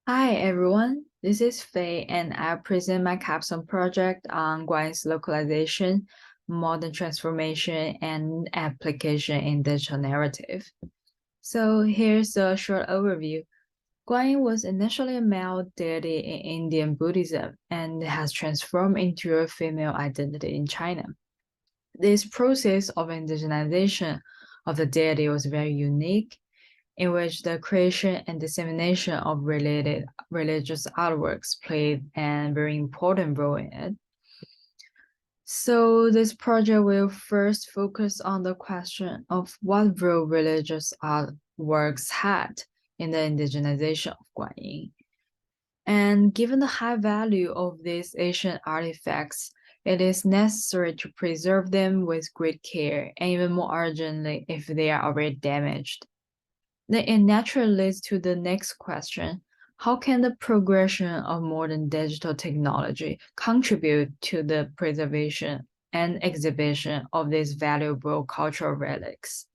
Hi everyone, this is Faye and I present my capstone project on Guan's localization, modern transformation, and application in digital narrative. So here's a short overview. Guan was initially a male deity in Indian Buddhism and has transformed into a female identity in China. This process of indigenization of the deity was very unique in which the creation and dissemination of related religious artworks played a very important role in it. So this project will first focus on the question of what role religious artworks had in the indigenization of Guanyin. And given the high value of these ancient artifacts, it is necessary to preserve them with great care and even more urgently if they are already damaged. Then it naturally leads to the next question. How can the progression of modern digital technology contribute to the preservation and exhibition of these valuable cultural relics?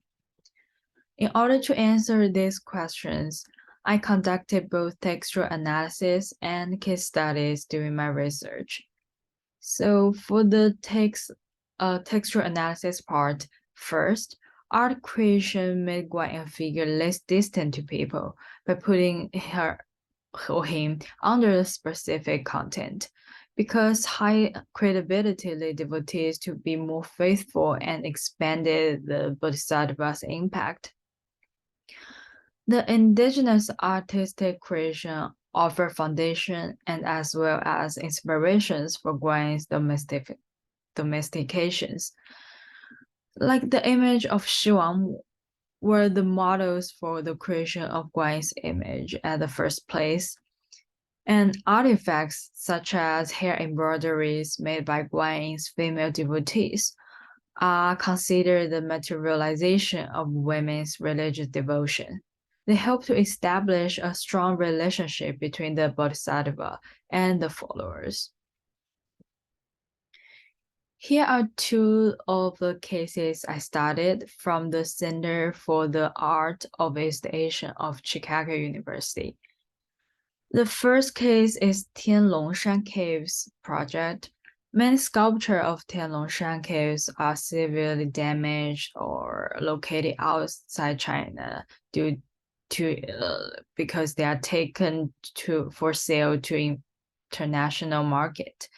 In order to answer these questions, I conducted both textual analysis and case studies during my research. So for the textual analysis part, first, art creation made Guan a figure less distant to people by putting her or him under a specific content, because high credibility led devotees to be more faithful and expanded the Bodhisattva's impact. The indigenous artistic creation offer foundation and as well as inspirations for Guan's domestications. Like the image of Shiwang were the models for the creation of Guan's image at the first place. And artifacts such as hair embroideries made by Guan's female devotees are considered the materialization of women's religious devotion. They help to establish a strong relationship between the bodhisattva and the followers. Here are two of the cases I studied from the Center for the Art of East Asia of Chicago University. The first case is Tianlongshan Caves project. Many sculptures of Tianlongshan Caves are severely damaged or located outside China due to because they are taken for sale to international market.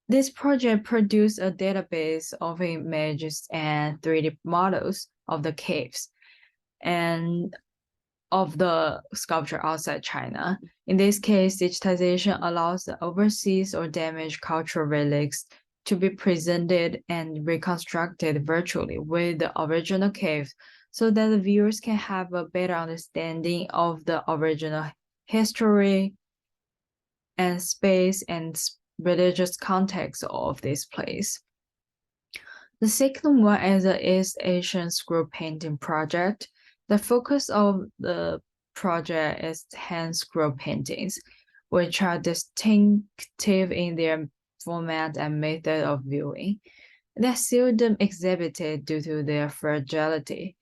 This project produced a database of images and 3D models of the caves and of the sculpture outside China. In this case, digitization allows the overseas or damaged cultural relics to be presented and reconstructed virtually with the original caves so that the viewers can have a better understanding of the original history and space and religious context of this place. The second one is the East Asian scroll painting project. The focus of the project is hand scroll paintings, which are distinctive in their format and method of viewing. They're seldom exhibited due to their fragility.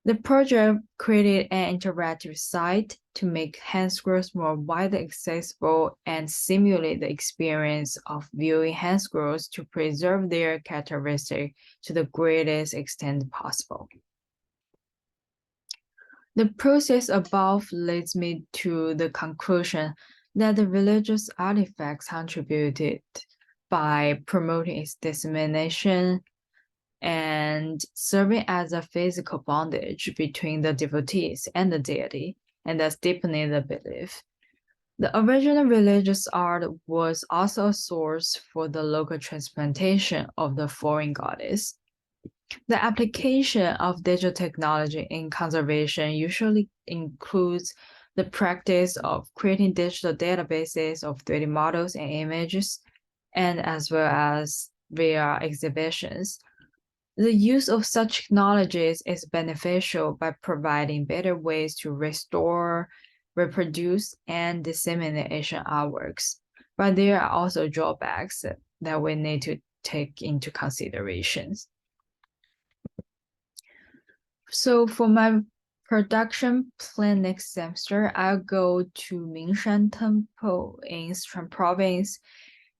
The project created an interactive site to make hand scrolls more widely accessible and simulate the experience of viewing hand scrolls to preserve their characteristics to the greatest extent possible. The process above leads me to the conclusion that the religious artifacts contributed by promoting its dissemination and serving as a physical bondage between the devotees and the deity, and thus deepening the belief. The original religious art was also a source for the local transplantation of the foreign goddess. The application of digital technology in conservation usually includes the practice of creating digital databases of 3D models and images, and as well as via exhibitions. The use of such technologies is beneficial by providing better ways to restore, reproduce, and disseminate ancient artworks. But there are also drawbacks that we need to take into consideration. So for my production plan next semester, I'll go to Mingshan Temple in Sichuan Province.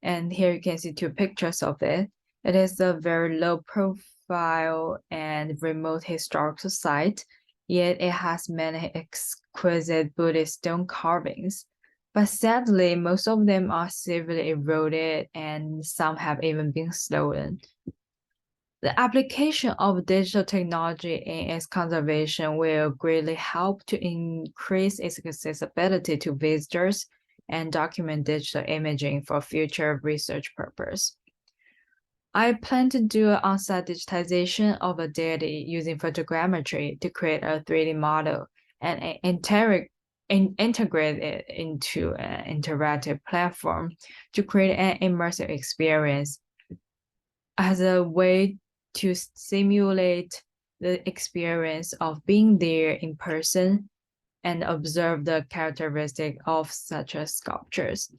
And here you can see two pictures of it. It is a very low profile and remote historical site, yet it has many exquisite Buddhist stone carvings. But sadly, most of them are severely eroded and some have even been stolen. The application of digital technology in its conservation will greatly help to increase its accessibility to visitors and document digital imaging for future research purpose. I plan to do an on-site digitization of a deity using photogrammetry to create a 3D model and integrate it into an interactive platform to create an immersive experience as a way to simulate the experience of being there in person and observe the characteristic of such as sculptures.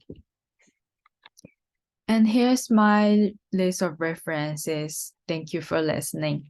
And here's my list of references. Thank you for listening.